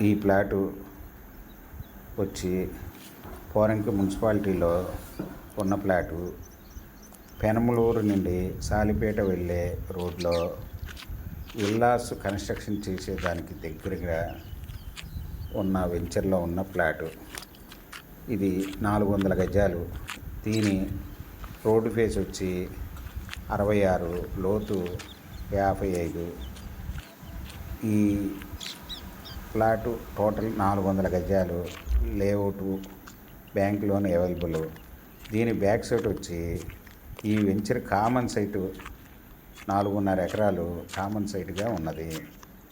ఈ ప్లాటు వచ్చి పోరంకి మున్సిపాలిటీలో ఉన్న ప్లాటు. పెనమలూరు నుండి సాలిపేట వెళ్ళే రోడ్లో విల్లాస్ కన్స్ట్రక్షన్ చేసేదానికి దగ్గరగా ఉన్న వెంచర్లో ఉన్న ప్లాటు. ఇది 400 గజాలు. దీని రోడ్డు ఫేస్ వచ్చి 66, లోతు 55. ఈ ప్లాటు టోటల్ 400 గజాలు. లేఅవుటు, బ్యాంక్ లోన్ అవైలబుల్. దీని బ్యాక్ సైడ్ వచ్చి ఈ వెంచర్ కామన్ సైటు 4.5 ఎకరాలు కామన్ సైట్గా ఉన్నది.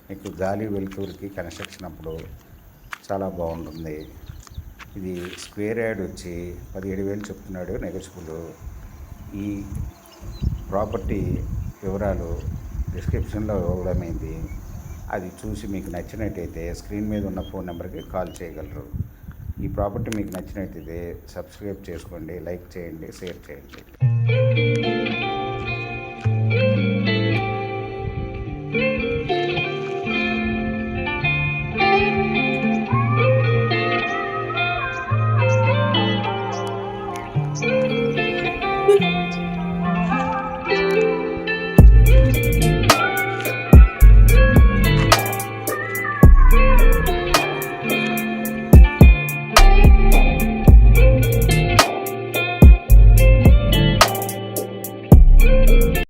మీకు గాలి వెలుతురికి కన్స్ట్రక్షన్ అప్పుడు చాలా బాగుంటుంది. ఇది స్క్వేర్ యార్డ్ వచ్చి 17,000 చెప్తున్నాడు, నెగోషియబుల్. ఈ ప్రాపర్టీ వివరాలు డిస్క్రిప్షన్లో ఇవ్వడమైంది. అది చూసి మీకు నచ్చినట్టయితే స్క్రీన్ మీద ఉన్న ఫోన్ నెంబర్కి కాల్ చేయగలరు. ఈ ప్రాపర్టీ మీకు నచ్చినట్టయితే సబ్స్క్రైబ్ చేసుకోండి, లైక్ చేయండి, షేర్ చేయండి.